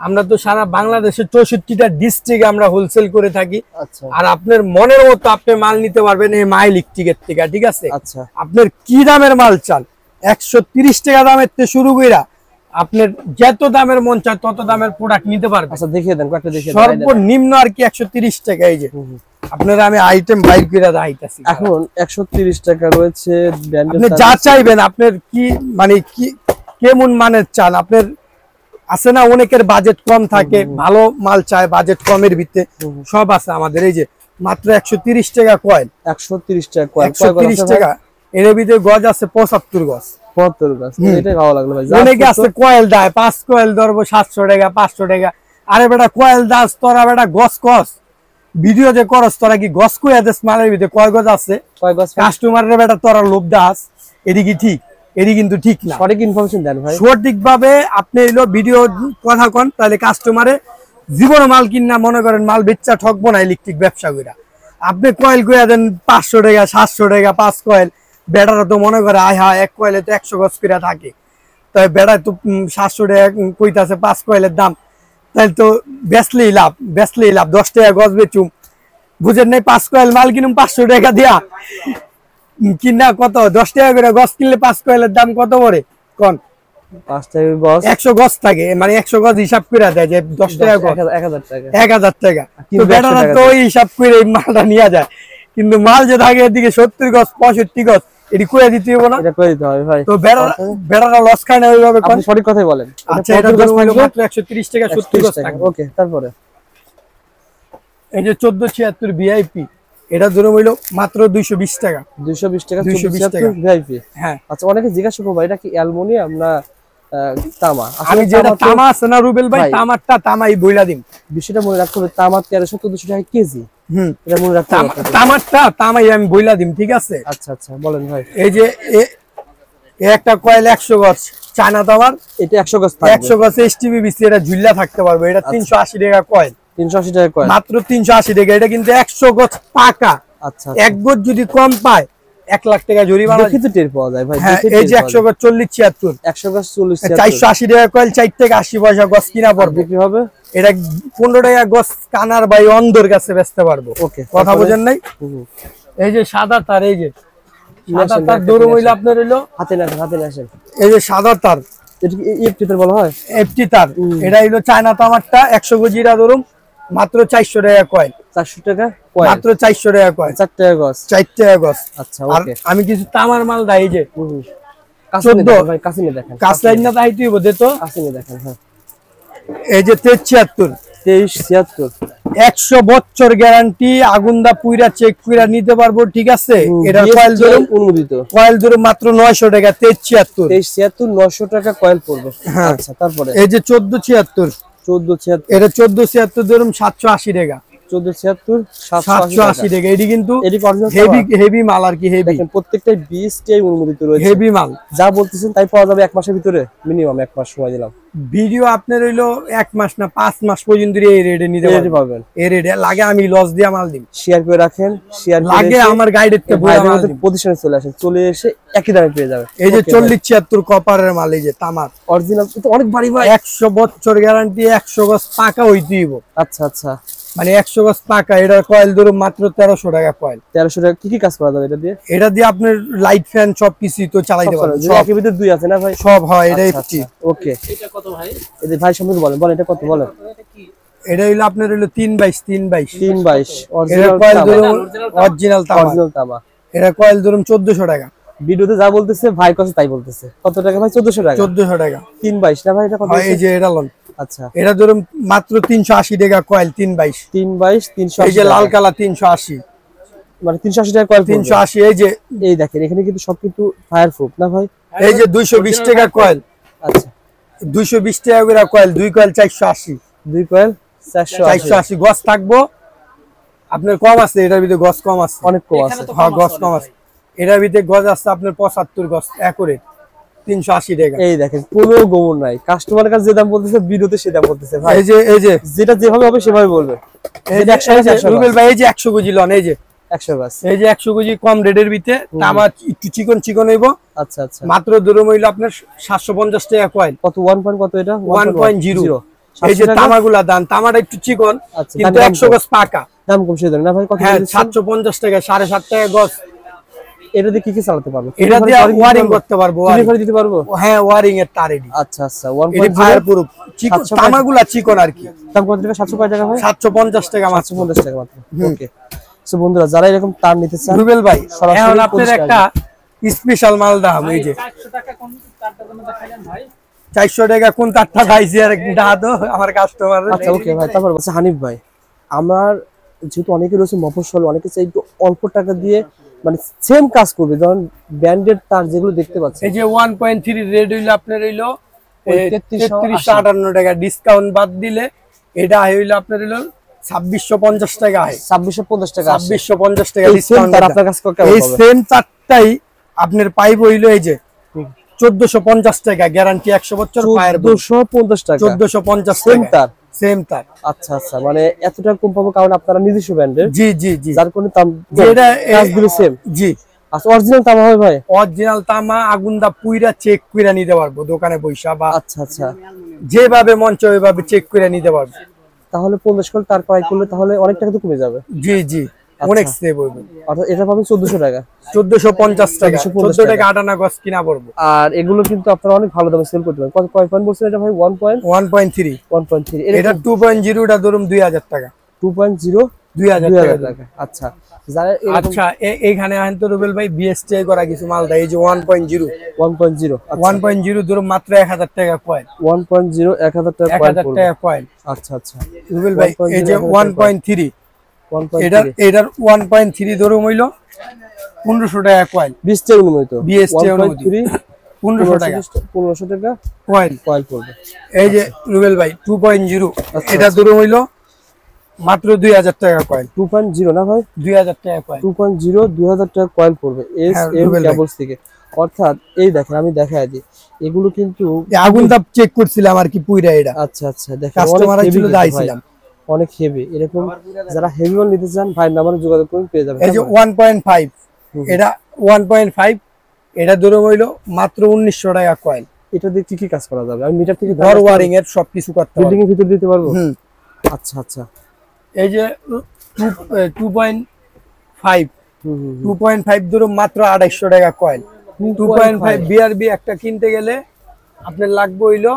আমরা তো সারা বাংলাদেশের 64টা ডিস্ট্রিক্টে আমরা হোলসেল করে থাকি। আচ্ছা, আর আপনার মনের মতো আপনি মাল নিতে পারবেন এই মাই ইলেকট্রিকের থেকে, ঠিক আছে? আচ্ছা, আপনার কি দামের মাল চান, 130 টাকা দামের থেকে শুরু কইরা আপনার যত দামের মন চায় তত দামের প্রোডাক্ট নিতে পারবেন। আচ্ছা দেখিয়ে দেন, কয়েকটা দেখিয়ে দেন। সর্বনিম্ন আর কি 130 টাকা। এই যে আপনারা আমি আইটেম বাইর করে দেখাইতাছি। এখন 130 টাকা রয়েছে। আপনি যা চাইবেন, আপনার কি মানে কি কেমন মানের চান, আপনার আছে না অনেকের বাজেট কম থাকে, ভালো মাল চায় বাজেট কমের ভিতরে, সব আছে আমাদের। এই যে মাত্র 130 টাকা কয়েল, 130 টাকা কয়েল, 130 টাকা। এর ভিতরে গজ আছে 75 গজ। 75 গজ, এটা ভালো লাগলো ভাই। অনেকে আছে কয়েল দেয় 5 কয়েল ধরবো 700 টাকা 500 টাকা। আরে বেটা কয়েল দাস তোরা, বেটা গজ কস ভিডিও যে করস তোরা, কি গজ কইয়া দেস মালের ভিতরে কয় গজ আছে, কয় গজ কাস্টমারের বেটা তোরা লোভ দাস। এটি কি ঠিক? এটি কিন্তু ঠিক না। সঠিক ইনফরমেশন দেন ভাই, সঠিকভাবে আপনি এলো ভিডিও কথা কন, তাহলে কাস্টমারে জীবন মাল কিনা মনে করেন মাল বেচা ঠকবো না। ইলেকট্রিক ব্যবসা কইরা আপনি কয়েল কইয়া দেন 500 টাকা 700 টাকা 5 কয়েল, বেটারা তো মনে করে আয় হ্যাঁ 1 কয়েলে তো 100 গজ কইরা থাকে, তাই বেটা তো 700 টাকা কইতাছে 5 কয়েলের দাম, তাহলে তো বেচলেই লাভ, বেচলেই লাভ। 10 টাকা গজ বেচুম, বুঝেন নাই? 5 কয়েল মাল কিনুম 500 টাকা দিয়া, কিনা কত 10 টাকা করে গজ কিনলে 5 কয়েলের দাম কত পড়ে কোন? 5 টাকা গজ, 100 গজ থাকে, মানে 100 গজ হিসাব করে দেয় যে 10 টাকা গজ 1000 টাকা, 1000 টাকা। তো বেটারা তো ওই হিসাব করে মালটা নিয়ে যায়, কিন্তু মাল যে থাকে এদিকে 70 গজ 65 গজ, এটি কইয়া দিতে হবে না? এটা কই দিতে হবে ভাই। তো বেটারা লস খায় না ওইভাবে। আপনি সঠিক কথাই বলেন। আচ্ছা, এটা ধরুন মাত্র 130 টাকা 70 গজ থাকে। ওকে, তারপরে এই যে 1476 ভিআইপি, এটা ধরুন হইলো মাত্র 220 টাকা। 220 টাকা 220 টাকা ভিআইপি। হ্যাঁ। আচ্ছা, অনেকে জিজ্ঞাসা করবে এটা কি অ্যালুমিনিয়াম না তামা? আমি যেটা তামা আছে না রুবেল ভাই, তামারটা তামাই বইলা দিন। বিষয়টা মনে রাখতে হবে, তামা 1300-200 টাকা কেজি। এটা মনে রাখতে হবে, তামারটা তামাই আমি বইলা দিম, ঠিক আছে? আচ্ছা আচ্ছা, বলেন ভাই। এই যে একটা কয়েল 100 গজ চায়না তামার, এটা 100 গজ থাকবে, 100 গজ এসটিবিবিসি, এটা ঝুল্লা থাকতে পারবে। এটা 380 টাকা কয়েল, 380 টাকা কয়েল, মাত্র 380 টাকা। এটা কিন্তু 100 গজ পাকা। আচ্ছা, এক গজ যদি কম পায় 1 লাখ টাকা জরিমানা কিন্তু টের পাওয়া যায় ভাই। এই যে 100 গজ 40-76, 100 গজ 40-76, 480 টাকা কয়েল, 4 থেকে 80 পয়সা গজ কিনা পড়বে, বিক্রি হবে। এটা 15 টাকা গজ কানার ভাই অন্ধর কাছে বেচতে পারবো। ওকে, কথা বুঝেন নাই? এই যে সাদা তার, এই যে সাদা তার দূর হইলো আপনার হইলো হাতে না, হাতে আসেন। এই যে সাদা তার, এটা কি এফটি তার বলা হয়? এফটি তার, এটা হইলো চায়না তামারটা 100 গজিরা ধরুন মাত্র 400 টাকা কয়েল, 400 টাকা কয়েল, মাত্র 400 টাকা কয়েল, 4 টাকা গজ, 4 টাকা গজ। আচ্ছা, ওকে। আমি কিছু তামার মাল দেই, এই যে কাসিনে ভাই, কাসিনে দেখেন, কাসলাইন না তাই তুই বদে তো কাসিনে দেখেন। হ্যাঁ, এই যে 2376, 100 বছর গ্যারান্টি, আগুনদা পুইরা চেক কইরা নিতে পারবো, ঠিক আছে? এটা কয়েল ধরুন অনুমোদিত, কয়েল ধরুন মাত্র 900 টাকা, 2376 900 টাকা কয়েল পড়বে। আচ্ছা, তারপরে এই যে 1476, এটা 1476 ধরুন 780 টাকা, 1476 780 টাকা। এটি কিন্তু হেভি মাল আর কি, হেভি। প্রত্যেকটা বীজটাই অনুমোদিত রয়েছে, হেভি মাল। যা বলতেছেন তাই পাওয়া যাবে 1 মাসের ভিতরে, মিনিমাম 1 মাস সময় দিলাম। ভিডিও আপনার হইলো 1 মাস না 5 মাস পর্যন্ত এই রেটে নিতে পারবেন। এই রেটে লাগে আমি লস দিয়ে মাল দিই। শেয়ার করে রাখেন, শেয়ার লাগে আমার গাইডের তে বইরা মাল দিই। প্রতিষ্ঠানে চলে আসেন, চলে এসে একই দামে পেয়ে যাবেন। এই যে 4076 কপারের মাল, এই যে তামার অরিজিনাল, তো অনেক ভারী ভাই। 100 বছর গ্যারান্টি, 100 গজ পাকা হইতেইব। আচ্ছা আচ্ছা, মানে 100 গজ পাকা। এটার কয়েল ধরুন মাত্র 1300 টাকা কয়েল। 1300 টাকা কি কি কাজ করা যাবে এটা দিয়ে? এটা দিয়ে আপনার লাইট ফ্যান সব কিছু তো চালাইতে পারবেন। এর ভিতরে দুই আছে না ভাই? সব হয়। এটা এফটি। ওকে, এটা কত ভাই? এই যে ভাই সম্পর্কে বলেন, এটা কত বলেন? এটা হইলো আপনার হইলো 322, 322, 322 অরিজিনাল কয়েল ধরুন, অরিজিনাল তামা। অরিজিনাল তামা। এটা কয়েল ধরুন 1400 টাকা। ভিডিওতে যা বলতেছে ভাই কাছে তাই বলতেছে। কত টাকা ভাই? 1400 টাকা। 1400 টাকা 322 না ভাই? এটা কত? এই যে এটা লন। আচ্ছা, এটা ধরুন মাত্র 380 টাকা কয়েল 322। 322 এই যে লাল কালার 380, মানে 380 টাকা কয়েল। 380। এই যে এই দেখেন এখানে কিন্তু সবকিছু ফায়ার প্রুফ না ভাই? এই যে 220 টাকা কয়েল। আচ্ছা, 220 টাকা করে কয়েল, 2 কয়েল 480। 2 কয়েল 480 গজ থাকবো আপনার কম আছে, এটার ভিতরে গজ কম আছে, অনেক কম আছে। হ্যাঁ গজ কম আছে। এটার ভিতরে গজ আছে আপনার 75 গজ একরে 380 টাকা। এই দেখেন কোনো গোবর নাই, কাস্টমারের কাছে যে দাম বলতেছে ভিডিওতে সে দাম বলতেছে ভাই। এই যে যেটা যেভাবে হবে সেভাবে বলবে। এই যে 100 রুবেল ভাই, এই যে 100 কেজি লন, এই যে 100 গাছ, এই যে 100 কেজি কম রেটের ভিতরে তামা একটু চিকন চিকন হইব। আচ্ছা আচ্ছা, মাত্র ধরুন হইলো আপনার 750 টাকা কয়েল। কত 1 পয়েন্ট কত এটা? 1.0। এই যে তামাগুলা দাম, তামাটা একটু চিকন কিন্তু 100 গজ পাকা। দাম কম সে ধরে না ভাই? কত? হ্যাঁ 750 টাকা, 7.5 টাকা গজ। এটা দিয়ে কি কি চালাতে পারবো? এটা দিয়ে ওয়্যারিং করতে পারবো, ওয়্যারিং দিতে পারবো। হ্যাঁ ওয়্যারিং এর তার রেডি। আচ্ছা আচ্ছা, 1.0 ফায়ার প্রুফ চিকন, তামাগুলা চিকন আর কি। দাম কত টাকা? 700 টাকা ভাই? 750 টাকা মাত্র। 750 টাকা মাত্র। ওকে, সো বন্ধুরা যারা এরকম তার নিতে চান রুবেল ভাই, সরাসরি এখন আপনার একটা স্পেশাল মাল দাম, এই যে 400 টাকা কোন তারটা ভাইছি আর দাদো আমার কাস্টমার। আচ্ছা ওকে ভাই, তারপর বলছে হানিফ ভাই, আমার যেহেতু অনেকে রয়েছে মফস্বল, অনেকে চাই একটু অল্প টাকা দিয়ে মানে সেম কাজ করবে, ধরুন ব্র্যান্ডেড তার যেগুলো দেখতে পাচ্ছেন। এই যে 1.3 রেড হইলো আপনার হইলো 3358 টাকা, ডিসকাউন্ট বাদ দিলে এটা হইলো আপনার হইলো 2650 টাকা। 2650 টাকা। 2650 টাকা ডিসকাউন্ট। তার আপনার কাছে কেমন এই হবে? সেম চারটাই আপনার পাইপ হইলো এই যে 1450 টাকা, গ্যারান্টি 100 বছর, পায়ের 1450 টাকা। 1450 সেম টাকা তার। সেম তার। আচ্ছা আচ্ছা, মানে এতটা কম পাবো কারণ আপনারা নিজস্ব ব্র্যান্ডের। জি জি জি, যার কোনো দাম যেটা কাজ দিলে সেম। জি, আচ্ছা অরিজিনাল তামা হবে ভাই? অরিজিনাল তামা আগুন দা পুইরা চেক কইরা নিতে পারবো দোকানে বইসা, বা আচ্ছা আচ্ছা, যেভাবে মন চায় ওইভাবে চেক কইরা নিতে পারবো। তাহলে 50 কল তার ক্রয় করলে তাহলে অনেক টাকা তো কমে যাবে। জি জি, অনেক সেভ হবে। অর্থাৎ এটা পাবেন 1400 টাকা। 1450 টাকা, 14 টাকা 58 গজ কিনা পড়বো। আর এগুলো কিন্তু আপনারা অনেক ভালো দামে সেল করতে পারেন। কত কয় পয়েন্ট বলছেন এটা ভাই? 1.3। 1.3। এটা 2.0 টা ধরুন 2000 টাকা। 2.0 2000 টাকা। আচ্ছা, যারা আচ্ছা এইখানে আহেন তো রুবেল ভাই, বিএসটিআই করা কিছু মালদা, এই যে 1.0 1.0 ধরুন মাত্র 1000 টাকা কয়েল। 1.0 1000 টাকা কয়েল। 1000 টাকা কয়েল। আচ্ছা আচ্ছা রুবেল ভাই, এই যে 1.3 এটার 1.3 ধরুন হইলো 1500 টাকা কয়েল। 20 টাকা অনুমোদিত। বিএসটিআই অনুমোদিত 1500 টাকা। 1500 টাকা কয়েল পড়বে। এই যে রুবেল ভাই 2.0 এটা ধরুন হইলো মাত্র 2000 টাকা কয়েল। 2.0 না ভাই? 2000 টাকা কয়েল। 2.0 2000 টাকা কয়েল পড়বে এস এম কেবলস থেকে। অর্থাৎ এই দেখেন আমি দেখাই দিই, এগুলো কিন্তু আগুন তাপ চেক করছিলাম আর কি পুইরা এটা। আচ্ছা আচ্ছা, দেখেন কাস্টমার ছিল দাইছিলাম, অনেক হেভি। এরকম যারা হেভি মাল নিতে চান ভাই নাম্বারে যোগাযোগ করুন, পেয়ে যাবেন। এই যে 1.5 এটা 1.5 এটা ধরে হইলো মাত্র 1900 টাকা কয়েল। এটা দিয়ে কি কি কাজ করা যাবে? আমি মিটার থেকে ঘর ওয়্যারিং এর সবকিছু করতে পারবো, বিল্ডিং এর ভিতর দিতে পারবো। আচ্ছা আচ্ছা, এই যে 2.5 ধরো মাত্র 2800 টাকা কয়েল। 2.5 বিআরবি একটা কিনতে গেলে আপনার লাগবে হইলো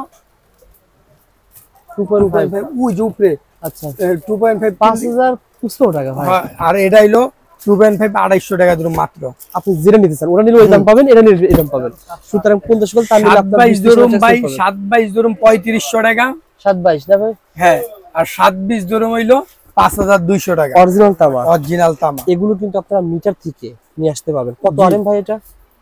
2.5 ওই যে উপরে। আচ্ছা 2.5 5500 টাকা ভাই। আর এটা হইলো 2.5 2800 টাকা ধরুন মাত্র। আপনি যেটা নিতে চান ওটা নিলে ওই দাম পাবেন, এটা নিলে এই দাম পাবেন। সুতরাং 50 কল তার নিলে আপনার 22 ধরুন ভাই, 27 ধরুন 3500 টাকা। 27 না ভাই? হ্যাঁ, আর 27 ধরুন হইলো 5200 টাকা। অরিজিনাল তামা। অরিজিনাল তামা। এগুলো কিন্তু আপনারা মিটার থেকে নিয়ে আসতে পারবেন। কত আরএম ভাই এটা?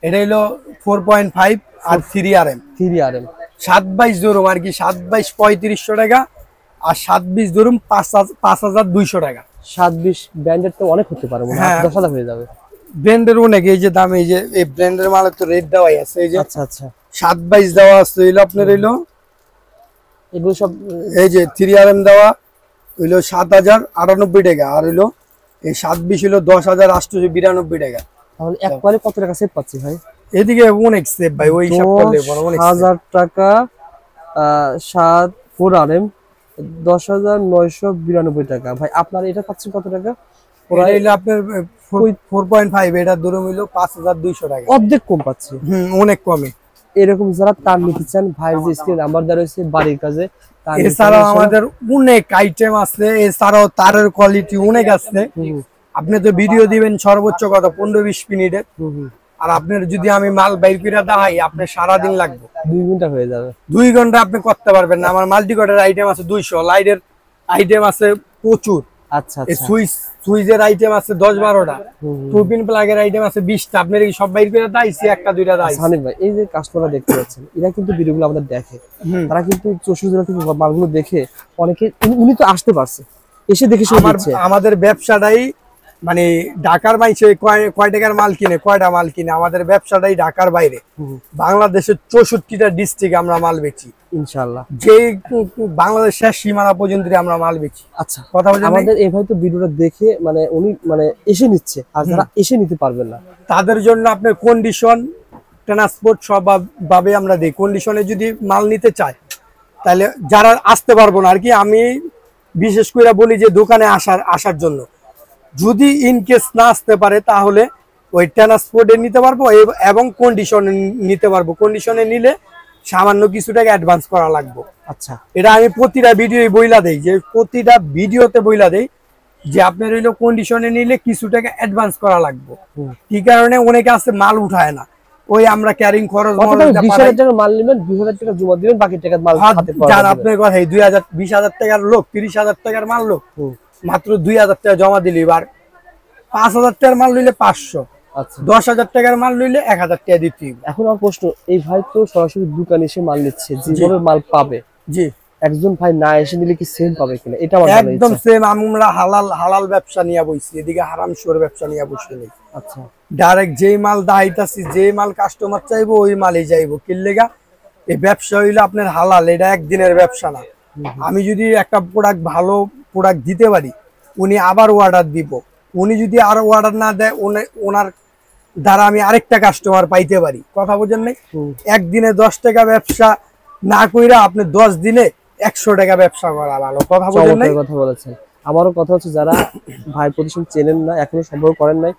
এটা হলো 4.5 আর 3 আরএম। 3 আরএম 27 ধরুন আর কি, 27 3500 টাকা, আর 27 ধরুন 5200 টাকা। 27 ব্র্যান্ডের তো অনেক হতে পারে, মনে হয় 10,000 হয়ে যাবে। ব্র্যান্ডের অনেক, এই যে দাম, এই যে এই ব্র্যান্ডের মালে তো রেট দেওয়াই আছে। এই যে আচ্ছা আচ্ছা 27 দেওয়া আছে হইলো আপনার হইলো, এগুলো সব এই যে 3 আরএম দেওয়া হইলো 7098 টাকা, আর হইলো এই 27 হইলো 10892 টাকা। তাহলে এক কয়েলে কত টাকা সেভ পাচ্ছি ভাই? এদিকে অনেক সেভ ভাই, ওই হিসাব করলে অনেক 1000 টাকা 4 আরএম 10992 টাকা। ভাই আপনার এটা পাচ্ছেন কত টাকা? আপনার 4.5 এটা ধরে হইলো 5200 টাকা। অর্ধেক কম পাচ্ছি। অনেক কমে। এরকম যারা তার নিতে চান ভাইয়ের যে স্ক্রিন নাম্বার দেওয়া রয়েছে বাড়ির কাজে, এছাড়াও আমাদের অনেক আইটেম আছে, এছাড়াও তারের কোয়ালিটি অনেক আছে। আপনি তো ভিডিও দিবেন সর্বোচ্চ কত 15-20 মিনিটের, আর আপনার যদি আমি মাল বাইর করে দেখাই আপনার সারাদিন লাগবে, 2 ঘন্টা হয়ে যাবে। 2 ঘন্টা আপনি করতে পারবেন না। আমার মাল্টিকটের আইটেম আছে 200, লাইটের আইটেম আছে প্রচুর। আচ্ছা আচ্ছা, সুইচের আইটেম আছে 10-12টা, টুপিন প্লাগের আইটেম আছে 20টা। আপনার কি সব বাইর করে দাইছি? একটা দুইটা দাইছি। হানিফ ভাই, এই যে কাস্টমাররা দেখতে পাচ্ছেন, এরা কিন্তু ভিডিওগুলো আমাদের দেখে, তারা কিন্তু 64 জেলা থেকে মালগুলো দেখে অনেকে, উনি তো আসতে পারছে, এসে দেখে সে দিচ্ছে। আমাদের ব্যবসাটাই মানে ঢাকার বাইরে কয় টাকার মাল কিনে, কয়টা মাল কিনে, আমাদের ব্যবসাটাই ঢাকার বাইরে। বাংলাদেশের 64টা ডিস্ট্রিক্ট আমরা মাল বেচি ইনশাআল্লাহ, যে বাংলাদেশ শেষ সীমানা পর্যন্ত আমরা মাল বেচি। আচ্ছা, কথা বলছেন, আমাদের এই ভাই তো ভিডিওটা দেখে মানে উনি মানে এসে নিচ্ছে, আর যারা এসে নিতে পারবেন না তাদের জন্য আপনার কন্ডিশন, ট্রান্সপোর্ট সব ভাবে আমরা দেই। কন্ডিশনে যদি মাল নিতে চায়, তাহলে যারা আসতে পারবো না আর কি, আমি বিশেষ করে বলি যে দোকানে আসার জন্য, যদি ইন কেস না আসতে পারে তাহলে ওই ট্রান্সপোর্টে নিতে পারবো এবং কন্ডিশনে নিতে পারবো। কন্ডিশনে নিলে সামান্য কিছু টাকা অ্যাডভান্স করা লাগবে। আচ্ছা, এটা আমি প্রতিটা ভিডিও বইলা দেই, যে প্রতিটা ভিডিওতে বইলা দেই যে আপনার হইলো কন্ডিশনে নিলে কিছু টাকা অ্যাডভান্স করা লাগবে। কি কারণে? অনেকে আছে মাল উঠায় না, ওই আমরা ক্যারিং খরচ, 20,000 টাকা মাল নেবেন, 2,000 টাকা জমা দিবেন, বাকি টাকা মাল হাতে পাবেন। জান আপনার কথা, 20,000 টাকার লোক, 30,000 টাকার মাল লোক মাত্র 2,000 টাকা জমা দিলি, আর 5,000 টাকার মাল লইলে 500, 10,000 টাকার মাল লইলে 1,000 টাকা দিতে। এখন আমার প্রশ্ন, এই ভাই তো সরাসরি দোকানে এসে মাল নিচ্ছে, যেভাবে মাল পাবে, জি, একজন ভাই না এসে নিলে কি সেম পাবে কিনা? এটা আমার একদম সেম। আমরা হালাল ব্যবসা নিয়ে বইছি, এদিকে হারাম শুয়োর ব্যবসা নিয়ে বসে নেই। আচ্ছা, ডাইরেক্ট যেই মাল দাইতাছি, যে মাল কাস্টমার চাইবো ওই মালই যাইবো। কি লেগা? এই ব্যবসা হইলো আপনার হালাল, এটা একদিনের ব্যবসা না। আমি যদি একটা ভালো প্রোডাক্ট দিতে পারি, উনি আবার অর্ডার দিব। উনি যদি আরো অর্ডার না দেয়, ওনার দ্বারা আমি আরেকটা কাস্টমার পাইতে পারি। কথা বোঝেন নাই? একদিনে 10 টাকা ব্যবসা না কইরা আপনি 10 দিনে 100 টাকা ব্যবসা করা ভালো। কথা বোঝেন নাই? কথা বলেছেন। আমারও কথা হচ্ছে, যারা ভাই প্রতিষ্ঠান চেনেন না, এখনো সম্পর্ক করেন নাই,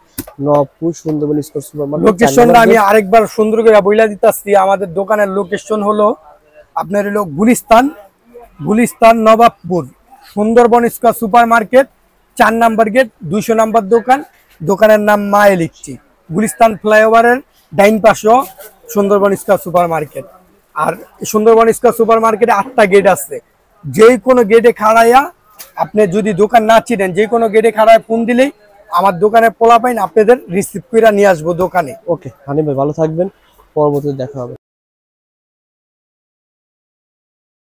নবপুর সুন্দরবন স্কয়ার সুপারমার্কেট লোকেশনটা আমি আরেকবার সুন্দর করে বইলা দিতেছি। আমাদের দোকানের লোকেশন হলো আপনার হলো Gulistan Nawabpur Sundarban square supermarket, 4 number gate, 200 number দোকান। দোকানের নাম মা ইলেকট্রিক। গুলিস্তান ফ্লাইওভারের ডাইন পাশে সুন্দরবন স্কয়ার সুপারমার্কেট। আর সুন্দরবন স্কয়ার সুপারমার্কেটে 8টা গেট আছে। যে কোনো গেটে খাড়াইয়া, আপনি যদি দোকান না চিনেন, যে কোনো গেটে খাড়ায় ফোন দিলেই আমার দোকানে পোলা পাইন আপনাদের রিসিভ করে নিয়ে আসবো দোকানে। ওকে হানিফ ভাই, ভালো থাকবেন, পরবর্তীতে দেখা হবে।